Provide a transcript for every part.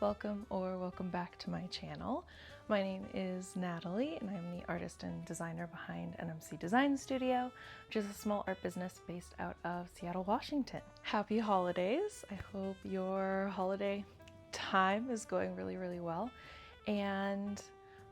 welcome back to my channel. My name is Natalie and I'm the artist and designer behind NMC Design Studio, which is a small art business based out of Seattle, Washington. Happy holidays. I hope your holiday time is going really well. And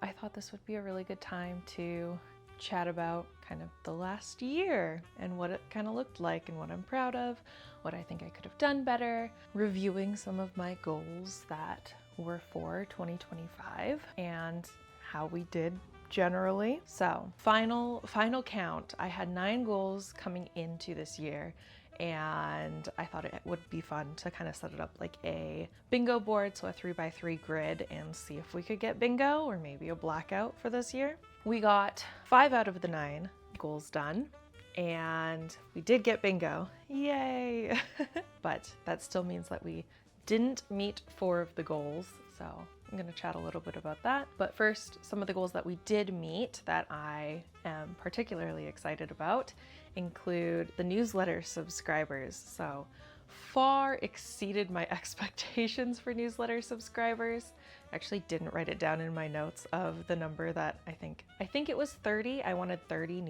I thought this would be a really good time to chat about kind of the last year and what it kind of looked like and what I'm proud of, what I think I could have done better, reviewing some of my goals that were for 2025 and how we did generally. So final count, I had 9 goals coming into this year, and I thought it would be fun to kind of set it up like a bingo board, so a 3x3 grid, and see if we could get bingo or maybe a blackout for this year. We got 5 out of the 9 goals done, and we did get bingo. Yay! But that still means that we didn't meet 4 of the goals, so I'm going to chat a little bit about that. But first, some of the goals that we did meet that I am particularly excited about include the newsletter subscribers. So far exceeded my expectations for newsletter subscribers. I actually didn't write it down in my notes of the number that I think it was 30. I wanted 30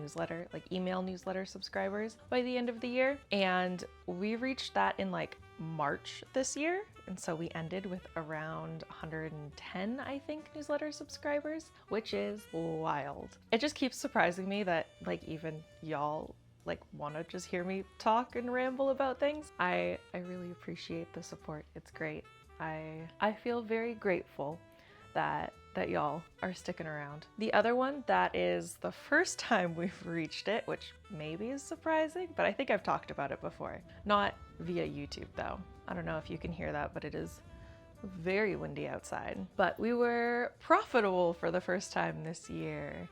email newsletter subscribers by the end of the year. And we reached that in like March this year. And so we ended with around 110, I think, newsletter subscribers, which is wild. It just keeps surprising me that like even y'all want to just hear me talk and ramble about things. I really appreciate the support. It's great. I feel very grateful that y'all are sticking around. The other one that is the first time we've reached it, which maybe is surprising, but I think I've talked about it before. Not via YouTube though. I don't know if you can hear that, but it is very windy outside. But we were profitable for the first time this year.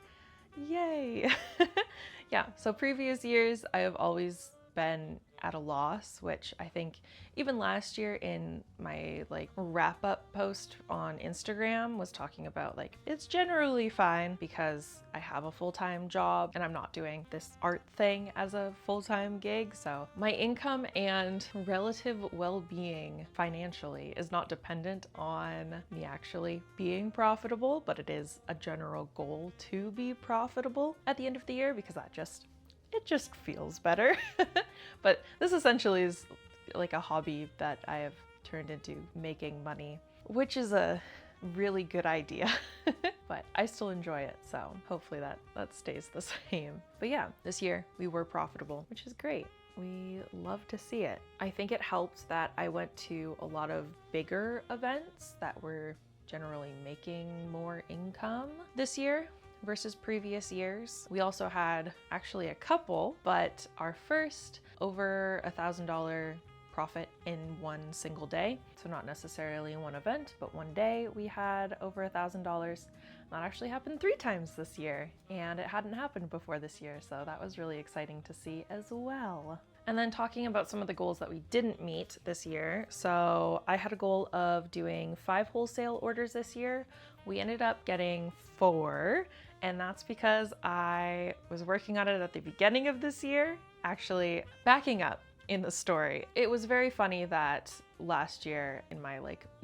Yay! Yeah, so previous years I have always been at a loss, which I think even last year in my wrap up post on Instagram was talking about it's generally fine because I have a full-time job and I'm not doing this art thing as a full-time gig. So my income and relative well-being financially is not dependent on me actually being profitable, but it is a general goal to be profitable at the end of the year because it just feels better. But this essentially is like a hobby that I have turned into making money, which is a really good idea. But I still enjoy it, so hopefully that stays the same. But yeah, this year we were profitable, which is great. We love to see it. I think it helps that I went to a lot of bigger events that were generally making more income this year versus previous years. We also had actually a couple, but our first over $1,000 profit in one single day. So not necessarily in one event, but one day we had over $1,000. That actually happened 3 times this year, and it hadn't happened before this year. So that was really exciting to see as well. And then talking about some of the goals that we didn't meet this year. So I had a goal of doing 5 wholesale orders this year. We ended up getting 4, and that's because I was working on it at the beginning of this year. Actually, backing up in the story, it was very funny that last year in my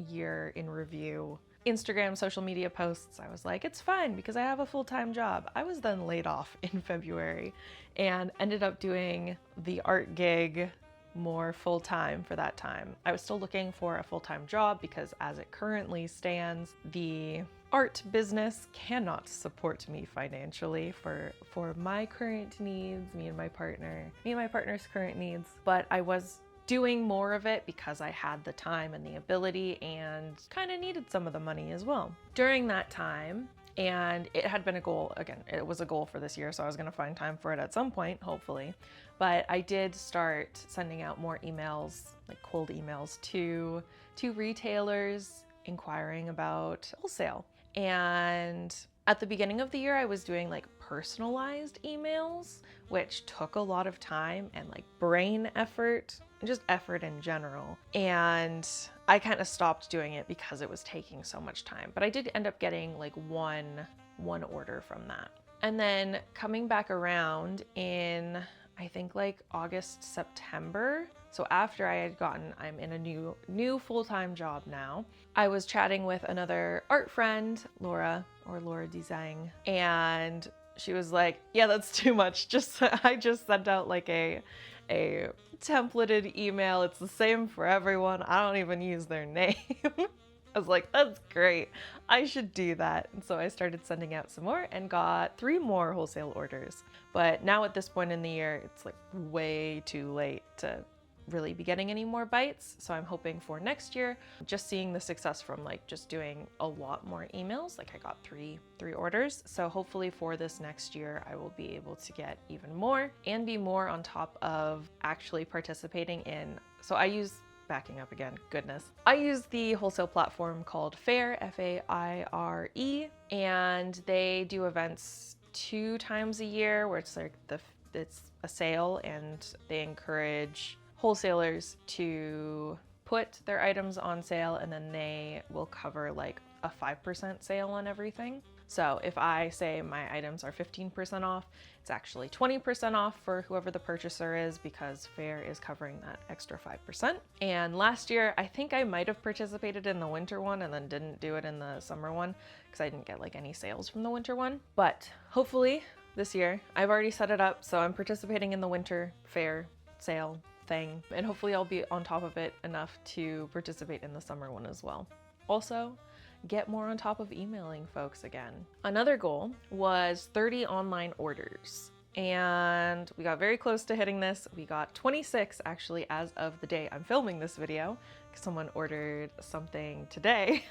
year in review Instagram social media posts, I was like, it's fine because I have a full-time job. I was then laid off in February and ended up doing the art gig more full-time for that time. I was still looking for a full-time job because as it currently stands, the art business cannot support me financially for my current needs, me and my partner's current needs. But I was doing more of it because I had the time and the ability and kind of needed some of the money as well. During that time, and it had been a goal, again, it was a goal for this year, so I was gonna find time for it at some point, hopefully. But I did start sending out more emails, cold emails to retailers inquiring about wholesale. And at the beginning of the year, I was doing personalized emails, which took a lot of time and brain effort, and just effort in general. And I kind of stopped doing it because it was taking so much time. But I did end up getting one order from that. And then coming back around in I think like August, September. So after I had I'm in a new full-time job now. I was chatting with another art friend, Laura, or Laura Design, and she was like, yeah, that's too much. I just sent out like a templated email. It's the same for everyone. I don't even use their name. I was like, that's great. I should do that. And so I started sending out some more and got 3 more wholesale orders. But now at this point in the year, it's like way too late to really be getting any more bites. So I'm hoping for next year, just seeing the success from like just doing a lot more emails. Like I got three orders. So hopefully for this next year, I will be able to get even more and be more on top of actually participating in. So backing up again, goodness. I use the wholesale platform called Faire, F-A-I-R-E, and they do events 2 times a year where it's like it's a sale, and they encourage wholesalers to put their items on sale, and then they will cover like a 5% sale on everything. So if I say my items are 15% off, it's actually 20% off for whoever the purchaser is, because Faire is covering that extra 5%. And last year, I think I might have participated in the winter one and then didn't do it in the summer one because I didn't get like any sales from the winter one. But hopefully this year, I've already set it up, so I'm participating in the winter Faire sale thing, and hopefully I'll be on top of it enough to participate in the summer one as well. Also, get more on top of emailing folks again. Another goal was 30 online orders, and we got very close to hitting this. We got 26 actually as of the day I'm filming this video, because someone ordered something today.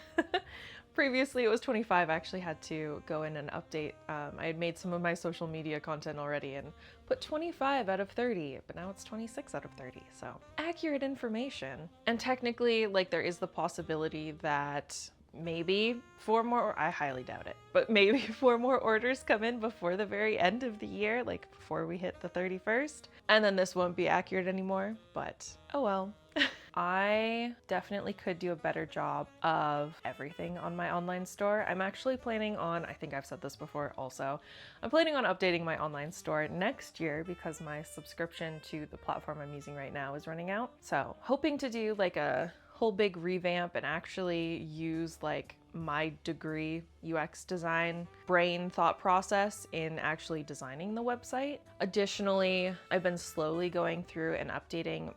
Previously it was 25. I actually had to go in and update. I had made some of my social media content already and put 25 out of 30, but now it's 26 out of 30. So accurate information. And technically, like, there is the possibility that maybe 4 more, I highly doubt it, but maybe 4 more orders come in before the very end of the year, like before we hit the 31st. And then this won't be accurate anymore, but oh well. I definitely could do a better job of everything on my online store. I'm actually planning on, I think I've said this before also, I'm planning on updating my online store next year because my subscription to the platform I'm using right now is running out. So hoping to do like a whole big revamp and actually use like my degree UX design brain thought process in actually designing the website. Additionally, I've been slowly going through and updating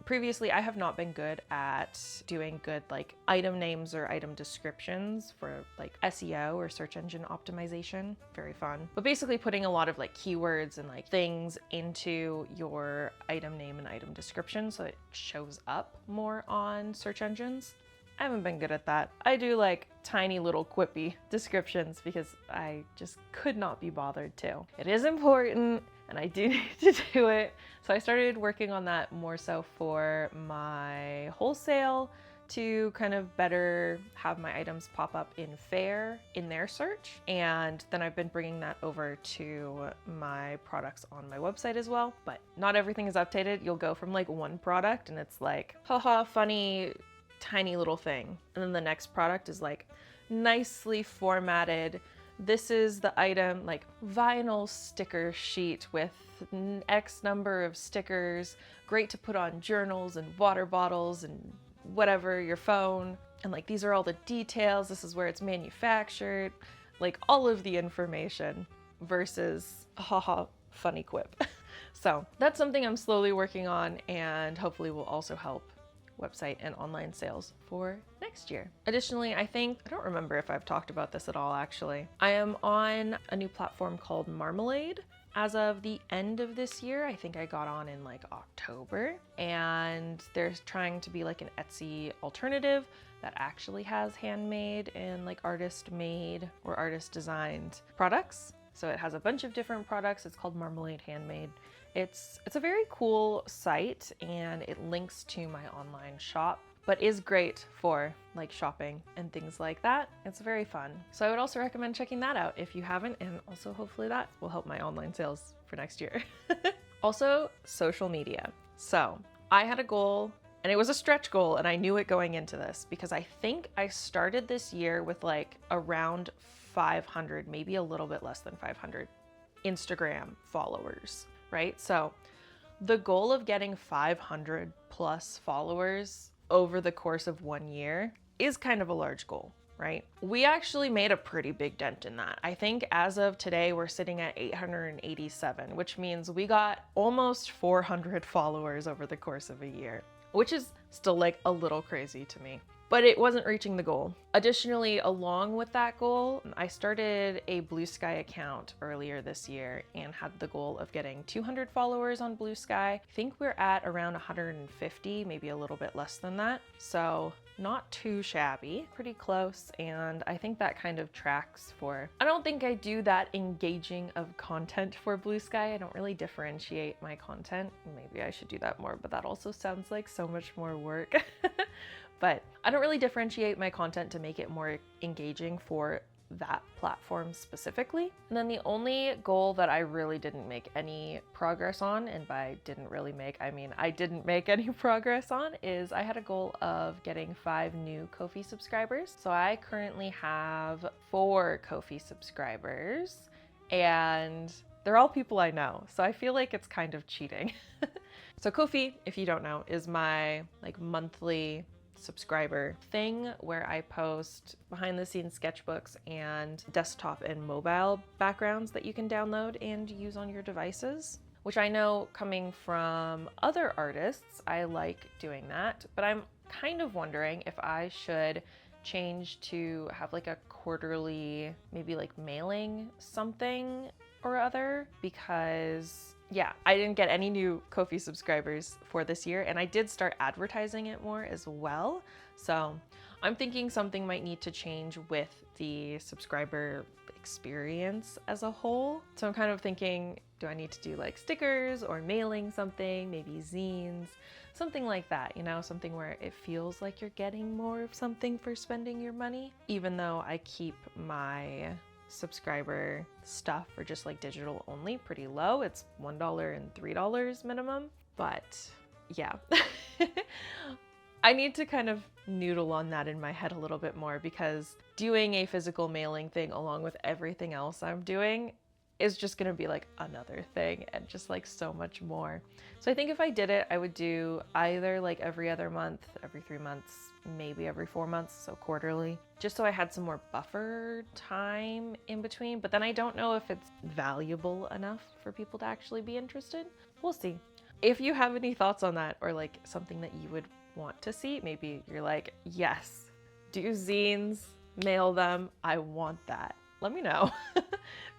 previously, I have not been good at doing good like item names or item descriptions for like SEO or search engine optimization. Very fun. But basically putting a lot of like keywords and like things into your item name and item description so it shows up more on search engines. I haven't been good at that. I do like tiny little quippy descriptions because I just could not be bothered to. It is important and I do need to do it. So I started working on that more so for my wholesale to kind of better have my items pop up in Faire in their search. And then I've been bringing that over to my products on my website as well. But not everything is updated. You'll go from like one product and it's like, haha, funny, tiny little thing. And then the next product is like nicely formatted. This is the item, like vinyl sticker sheet with X number of stickers, great to put on journals and water bottles and whatever, your phone. And like, these are all the details. This is where it's manufactured, like all of the information versus haha, funny quip. So that's something I'm slowly working on and hopefully will also help website and online sales for next year. Additionally, I don't remember if I've talked about this at all actually. I am on a new platform called Marmalade. As of the end of this year, I think I got on in like October, and they're trying to be like an Etsy alternative that actually has handmade and like artist made or artist designed products. So it has a bunch of different products. It's called Marmalade Handmade. It's a very cool site and it links to my online shop, but is great for like shopping and things like that. It's very fun. So I would also recommend checking that out if you haven't, and also hopefully that will help my online sales for next year. Also, social media. So I had a goal, and it was a stretch goal, and I knew it going into this because I think I started this year with like around 500, maybe a little bit less than 500 Instagram followers. right? So the goal of getting 500 plus followers over the course of 1 year is kind of a large goal, right? We actually made a pretty big dent in that. I think as of today, we're sitting at 887, which means we got almost 400 followers over the course of a year, which is still like a little crazy to me. But it wasn't reaching the goal. Additionally, along with that goal, I started a Blue Sky account earlier this year and had the goal of getting 200 followers on Blue Sky. I think we're at around 150, maybe a little bit less than that. So not too shabby, pretty close. And I think that kind of tracks for, I don't think I do that engaging of content for Blue Sky. I don't really differentiate my content. Maybe I should do that more, but that also sounds like so much more work. But I don't really differentiate my content to make it more engaging for that platform specifically. And then the only goal that I really didn't make any progress on, and by didn't really make, I mean I didn't make any progress on, is I had a goal of getting 5 new Ko-fi subscribers. So I currently have 4 Ko-fi subscribers, and they're all people I know. So I feel like it's kind of cheating. So Ko-fi, if you don't know, is my like monthly subscriber thing where I post behind the scenes sketchbooks and desktop and mobile backgrounds that you can download and use on your devices, which I know coming from other artists, I like doing that, but I'm kind of wondering if I should change to have like a quarterly, maybe like mailing something or other, because yeah, I didn't get any new Ko-fi subscribers for this year, and I did start advertising it more as well. So I'm thinking something might need to change with the subscriber experience as a whole. So I'm kind of thinking, do I need to do like stickers or mailing something, maybe zines, something like that, you know, something where it feels like you're getting more of something for spending your money, even though I keep my subscriber stuff for just like digital only pretty low. It's $1 and $3 minimum. But yeah, I need to kind of noodle on that in my head a little bit more, because doing a physical mailing thing along with everything else I'm doing is just gonna be like another thing and just like so much more. So I think if I did it, I would do either like every other month, every 3 months, maybe every 4 months, so quarterly, just so I had some more buffer time in between. But then I don't know if it's valuable enough for people to actually be interested. We'll see. If you have any thoughts on that, or like something that you would want to see, maybe you're like, yes, do zines, mail them, I want that. Let me know,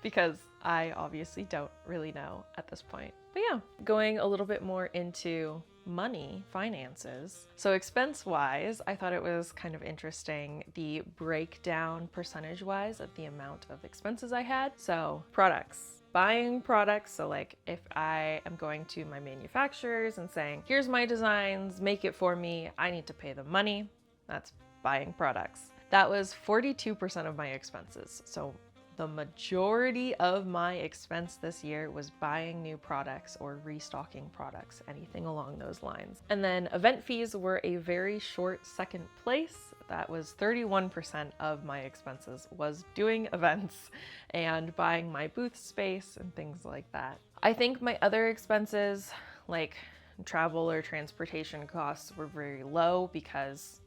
because I obviously don't really know at this point. But yeah, going a little bit more into money, finances. So expense-wise, I thought it was kind of interesting, the breakdown percentage-wise of the amount of expenses I had. So products, buying products. So like if I am going to my manufacturers and saying, here's my designs, make it for me, I need to pay them money. That's buying products. That was 42% of my expenses. So the majority of my expense this year was buying new products or restocking products, anything along those lines. And then event fees were a very short second place. That was 31% of my expenses was doing events and buying my booth space and things like that. I think my other expenses, like travel or transportation costs, were very low because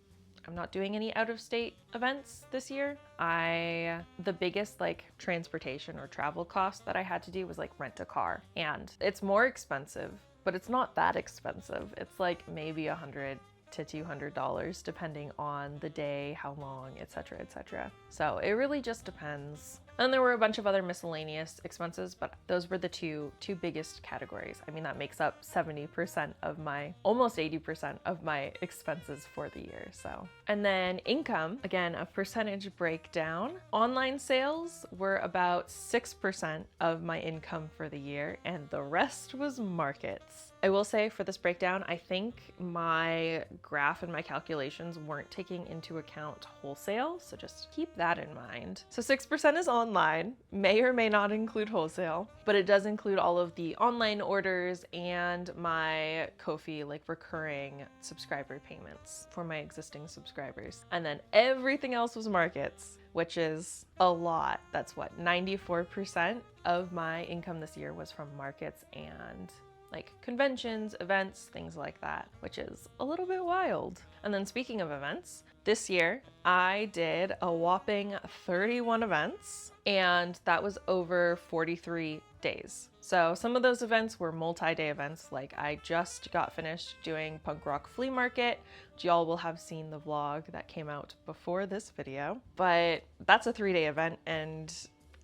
I'm not doing any out-of-state events this year. The biggest like transportation or travel cost that I had to do was like rent a car, and it's more expensive, but it's not that expensive. It's like maybe $100 to $200 depending on the day, how long, etc., etc. So it really just depends. And there were a bunch of other miscellaneous expenses, but those were the two biggest categories. I mean, that makes up 70% of my, almost 80% of my expenses for the year. So, and then income, again, a percentage breakdown. Online sales were about 6% of my income for the year, and the rest was markets. I will say for this breakdown, I think my graph and my calculations weren't taking into account wholesale, so just keep that in mind. So 6% is online. online, may or may not include wholesale, but it does include all of the online orders and my Ko-fi like recurring subscriber payments for my existing subscribers. And then everything else was markets, which is a lot. That's what, 94% of my income this year was from markets and like conventions, events, things like that, which is a little bit wild. And then speaking of events, this year I did a whopping 31 events, and that was over 43 days. So some of those events were multi-day events. Like I just got finished doing Punk Rock Flea Market, which y'all will have seen the vlog that came out before this video, but that's a 3-day event and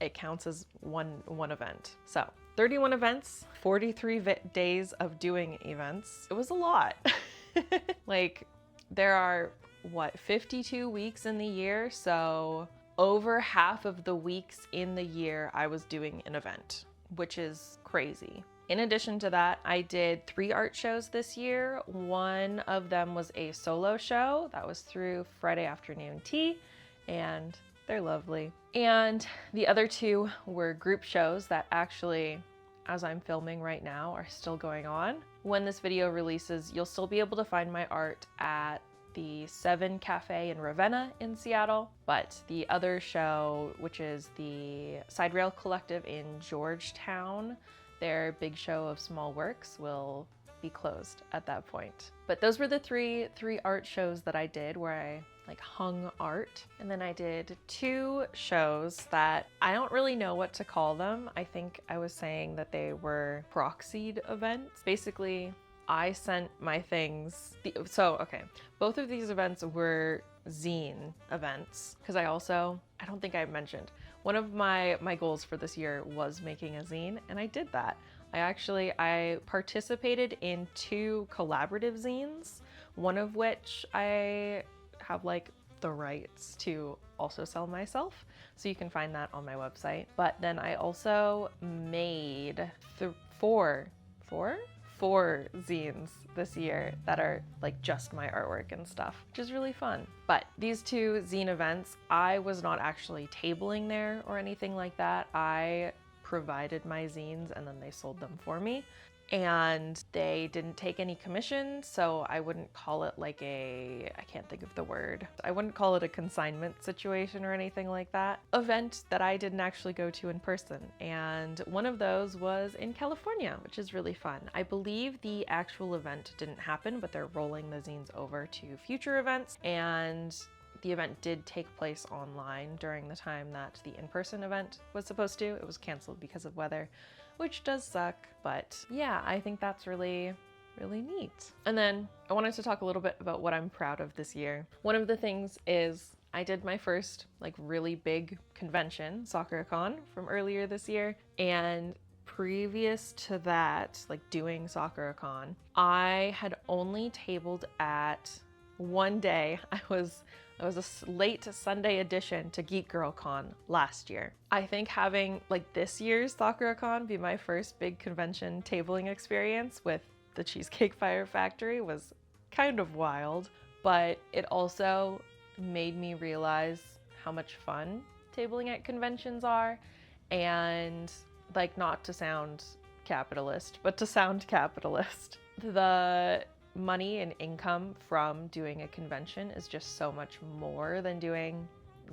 it counts as one event. So 31 events, 43 days of doing events. It was a lot. Like there are, what, 52 weeks in the year? So over half of the weeks in the year I was doing an event, which is crazy. In addition to that, I did 3 art shows this year. One of them was a solo show that was through Friday Afternoon Tea, and they're lovely. And the other 2 were group shows that actually, as I'm filming right now, are still going on. When this video releases, you'll still be able to find my art at the 7 Cafe in Ravenna in Seattle, but the other show, which is the Side Rail Collective in Georgetown, their big show of small works, will be closed at that point. But those were the three art shows that I did where I like hung art. And then I did 2 shows that I don't really know what to call them. I think I was saying that they were proxied events. Basically, I sent my things. Okay, both of these events were zine events, because I don't think I mentioned, one of my goals for this year was making a zine, and I did that. I participated in 2 collaborative zines, one of which I have like the rights to also sell myself, so you can find that on my website. But then I also made 4 zines this year that are like just my artwork and stuff, which is really fun. But these 2 zine events, I was not actually tabling there or anything like that. I provided my zines and then they sold them for me. And they didn't take any commission, so I wouldn't call it like I can't think of the word. I wouldn't call it a consignment situation or anything like that. Event that I didn't actually go to in person, and one of those was in California, which is really fun. I believe the actual event didn't happen, but they're rolling the zines over to future events, and the event did take place online during the time that the in-person event was supposed to. It was canceled because of weather, which does suck, but yeah, I think that's really neat. And then I wanted to talk a little bit about what I'm proud of this year. One of the things is I did my first like really big convention, SoccerCon, from earlier this year, and previous to that, like doing SoccerCon, I had only tabled at one day. I was a late Sunday addition to Geek Girl Con last year. I think having like this year's SoccerCon be my first big convention tabling experience with the Cheesecake Fire Factory was kind of wild, but it also made me realize how much fun tabling at conventions are, and like, not to sound capitalist, but to sound capitalist. The money and income from doing a convention is just so much more than doing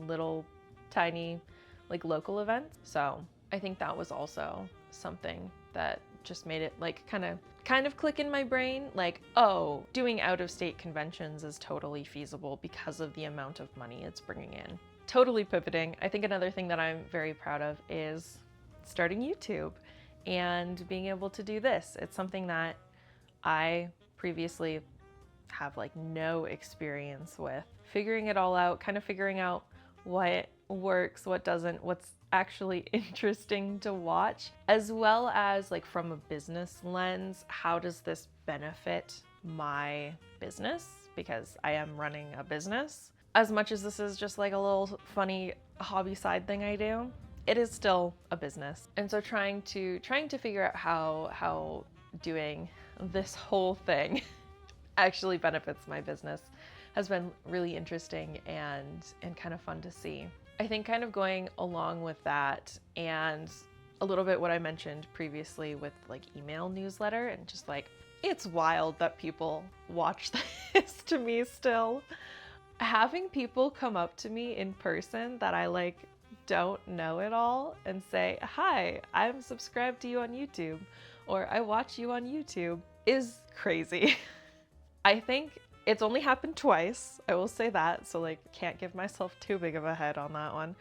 little tiny like local events. So I think that was also something that just made it like kind of click in my brain, like, oh, doing out-of-state conventions is totally feasible because of the amount of money it's bringing in. Totally pivoting. I think another thing that I'm very proud of is starting YouTube and being able to do this. It's something that I previously have like no experience with. Figuring it all out, kind of figuring out what works, what doesn't, what's actually interesting to watch, as well as like from a business lens, how does this benefit my business? Because I am running a business. As much as this is just like a little funny hobby side thing I do, it is still a business. And so trying to figure out how doing this whole thing actually benefits my business has been really interesting and kind of fun to see. I think kind of going along with that and a little bit what I mentioned previously with like email newsletter and just like, it's wild that people watch this to me still. Having people come up to me in person that I like don't know at all and say, hi, I'm subscribed to you on YouTube, or I watch you on YouTube, is crazy. I think it's only happened twice, I will say that, so like can't give myself too big of a head on that one.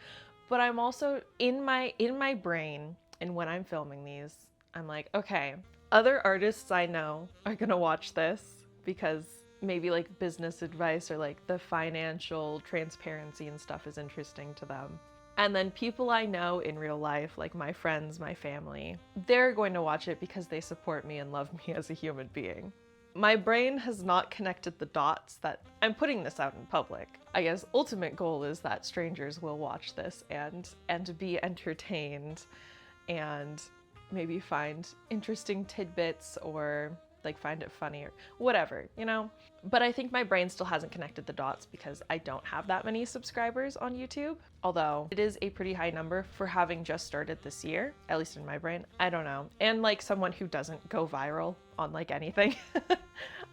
But I'm also in my brain, and when I'm filming these, I'm like, okay, other artists I know are gonna watch this because maybe like business advice or like the financial transparency and stuff is interesting to them. And then people I know in real life, like my friends, my family, they're going to watch it because they support me and love me as a human being. My brain has not connected the dots that I'm putting this out in public. I guess ultimate goal is that strangers will watch this and be entertained and maybe find interesting tidbits or like find it funny or whatever, you know? But I think my brain still hasn't connected the dots because I don't have that many subscribers on YouTube. Although it is a pretty high number for having just started this year, at least in my brain. I don't know. And like someone who doesn't go viral on like anything.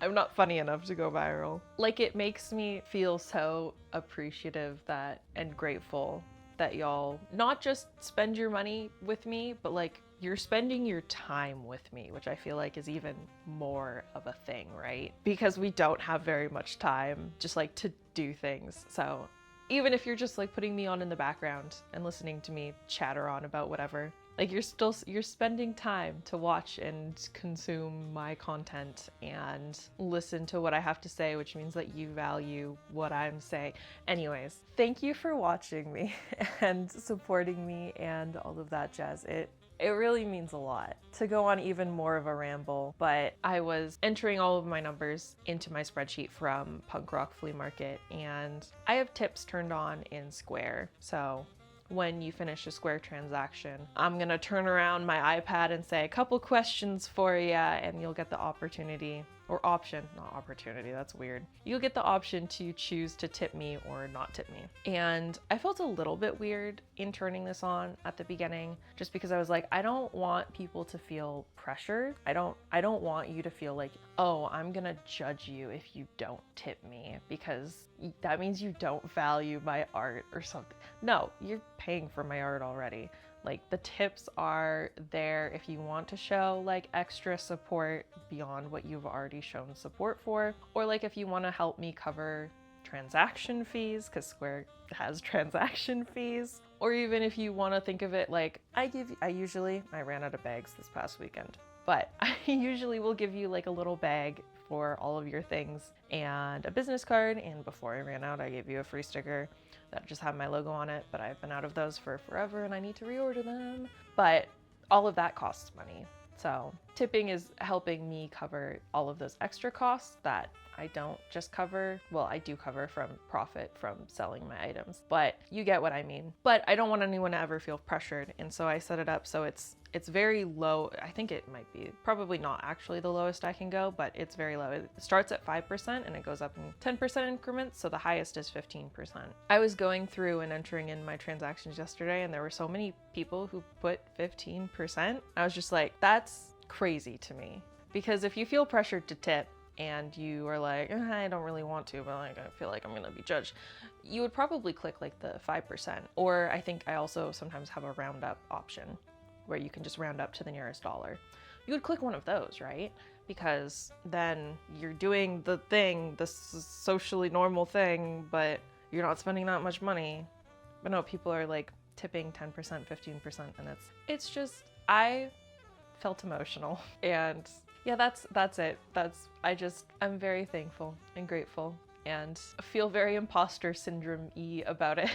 I'm not funny enough to go viral. Like it makes me feel so appreciative that and grateful that y'all not just spend your money with me, but like you're spending your time with me, which I feel like is even more of a thing, right? Because we don't have very much time just like to do things. So even if you're just like putting me on in the background and listening to me chatter on about whatever, like you're spending time to watch and consume my content and listen to what I have to say, which means that you value what I'm saying. Anyways, thank you for watching me and supporting me and all of that jazz. It really means a lot. To go on even more of a ramble, but I was entering all of my numbers into my spreadsheet from Punk Rock Flea Market, and I have tips turned on in Square. So when you finish a Square transaction, I'm gonna turn around my iPad and say a couple questions for you, and you'll get the opportunity, or option, not opportunity, that's weird. You'll get the option to choose to tip me or not tip me. And I felt a little bit weird in turning this on at the beginning, just because I was like, I don't want people to feel pressured. I don't want you to feel like, oh, I'm gonna judge you if you don't tip me because that means you don't value my art or something. No, you're paying for my art already. Like the tips are there if you want to show like extra support beyond what you've already shown support for, or like if you want to help me cover transaction fees, because Square has transaction fees, or even if you want to think of it like I ran out of bags this past weekend, but I usually will give you like a little bag for all of your things and a business card, and before I ran out I gave you a free sticker that just have my logo on it, but I've been out of those for forever and I need to reorder them. But all of that costs money. So tipping is helping me cover all of those extra costs that I don't just cover. Well, I do cover from profit from selling my items, but you get what I mean. But I don't want anyone to ever feel pressured. And so I set it up so it's very low. I think it might be probably not actually the lowest I can go, but it's very low. It starts at 5% and it goes up in 10% increments. So the highest is 15%. I was going through and entering in my transactions yesterday, and there were so many people who put 15%. I was just like, that's crazy to me. Because if you feel pressured to tip, and you are like, I don't really want to, but like I feel like I'm gonna be judged, you would probably click like the 5%. Or I think I also sometimes have a roundup option where you can just round up to the nearest dollar. You would click one of those, right? Because then you're doing the thing, the socially normal thing, but you're not spending that much money. But no, people are like tipping 10%, 15%, and it's just, I felt emotional. And yeah, that's it. I'm very thankful and grateful and feel very imposter syndrome-y about it.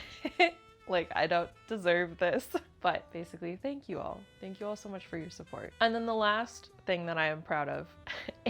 Like I don't deserve this. But basically, thank you all. Thank you all so much for your support. And then the last thing that I am proud of,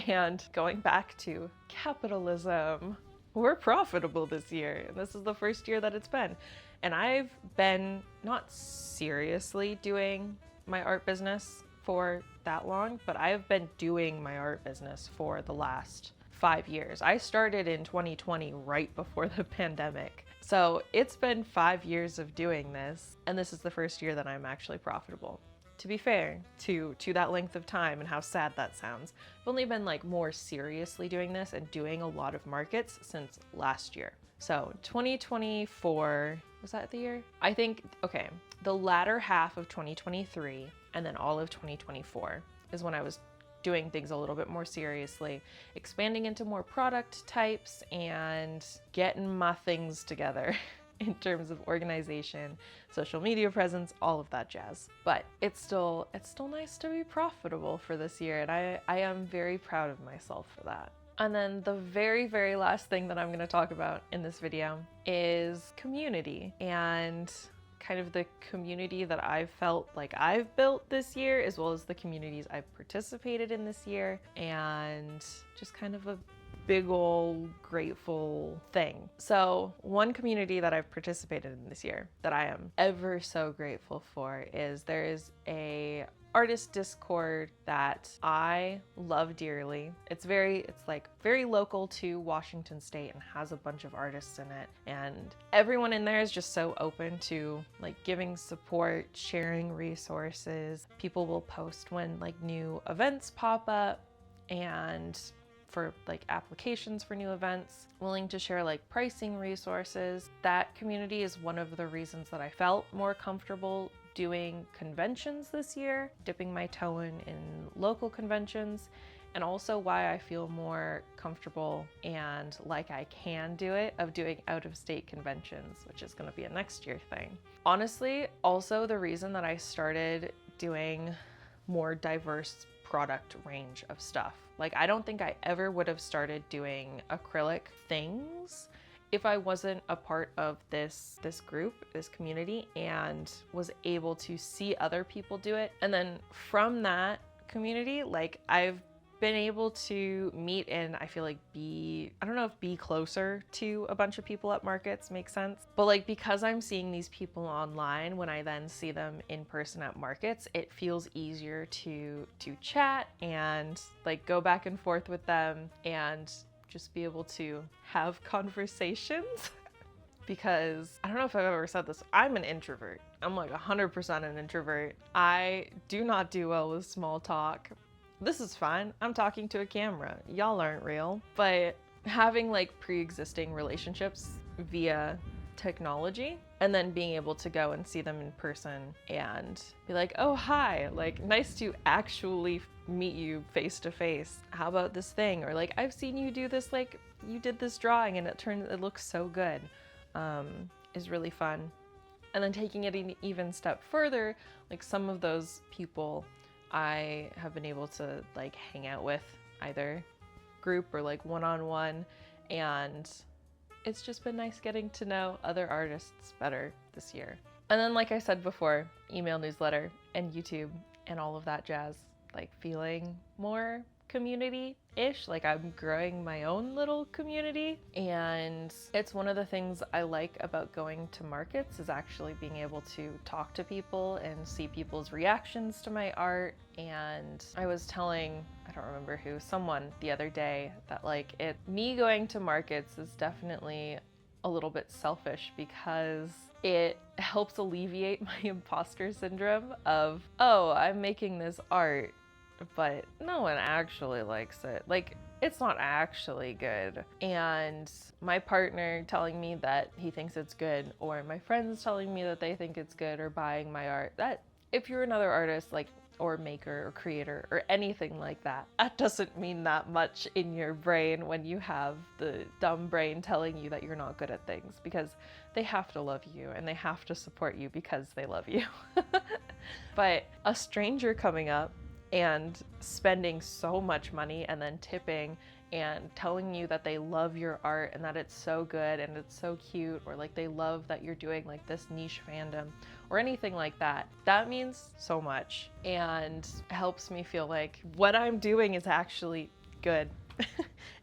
and going back to capitalism, we're profitable this year. And this is the first year that it's been. And I've been not seriously doing my art business for that long, but I've been doing my art business for the last 5 years. I started in 2020, right before the pandemic. So it's been 5 years of doing this, and this is the first year that I'm actually profitable. To be fair to that length of time and how sad that sounds, I've only been like more seriously doing this and doing a lot of markets since last year. So 2024, was that the year? I think, okay, the latter half of 2023 and then all of 2024 is when I was doing things a little bit more seriously, expanding into more product types and getting my things together in terms of organization, social media presence, all of that jazz. But it's still nice to be profitable for this year, and I am very proud of myself for that. And then the very, very last thing that I'm going to talk about in this video is community, and kind of the community that I've felt like I've built this year, as well as the communities I've participated in this year, and just kind of a big ol' grateful thing. So one community that I've participated in this year that I am ever so grateful for is there is a artist Discord that I love dearly. It's like very local to Washington State and has a bunch of artists in it. And everyone in there is just so open to like giving support, sharing resources. People will post when like new events pop up and for like applications for new events, willing to share like pricing resources. That community is one of the reasons that I felt more comfortable doing conventions this year, dipping my toe in local conventions, and also why I feel more comfortable and like I can do it of doing out-of-state conventions, which is going to be a next year thing. Honestly, also the reason that I started doing more diverse product range of stuff. Like, I don't think I ever would have started doing acrylic things if I wasn't a part of this group, this community, and was able to see other people do it. And then from that community, like, I've been able to meet and I feel like I don't know if be closer to a bunch of people at markets makes sense, but like because I'm seeing these people online, when I then see them in person at markets, it feels easier to chat and like go back and forth with them and just be able to have conversations. Because I don't know if I've ever said this, I'm an introvert. I'm like 100% an introvert. I do not do well with small talk. This is fine. I'm talking to a camera. Y'all aren't real. But having like pre-existing relationships via technology and then being able to go and see them in person and be like, oh, hi, like nice to actually meet you face to face. How about this thing? Or like, I've seen you do this, like you did this drawing and it looks so good, is really fun. And then taking it an even step further, like some of those people I have been able to like hang out with either group or like one-on-one, and it's just been nice getting to know other artists better this year. And then like I said before, email newsletter and YouTube and all of that jazz, like feeling more community-ish, like I'm growing my own little community. And it's one of the things I like about going to markets is actually being able to talk to people and see people's reactions to my art. And I was telling, I don't remember who, someone the other day that like me going to markets is definitely a little bit selfish because it helps alleviate my imposter syndrome of, oh, I'm making this art, but no one actually likes it. Like, it's not actually good. And my partner telling me that he thinks it's good, or my friends telling me that they think it's good, or buying my art, that if you're another artist, like, or maker or creator or anything like that, that doesn't mean that much in your brain when you have the dumb brain telling you that you're not good at things, because they have to love you and they have to support you because they love you. But a stranger coming up and spending so much money and then tipping and telling you that they love your art and that it's so good and it's so cute, or like they love that you're doing like this niche fandom or anything like that, that means so much and helps me feel like what I'm doing is actually good.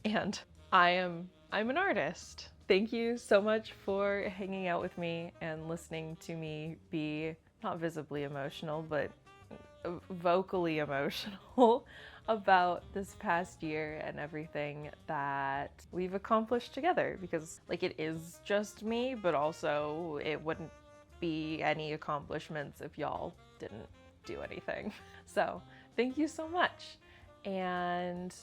And I'm an artist. Thank you so much for hanging out with me and listening to me be not visibly emotional, but vocally emotional about this past year and everything that we've accomplished together, because like it is just me, but also it wouldn't be any accomplishments if y'all didn't do anything. So thank you so much. And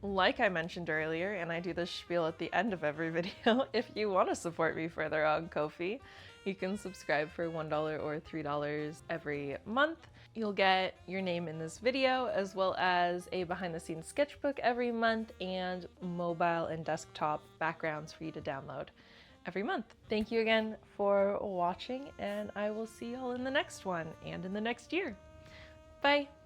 like I mentioned earlier, and I do this spiel at the end of every video, if you want to support me further on Ko-fi, you can subscribe for $1 or $3 every month. You'll get your name in this video, as well as a behind the scenes sketchbook every month and mobile and desktop backgrounds for you to download every month. Thank you again for watching, and I will see y'all in the next one and in the next year. Bye.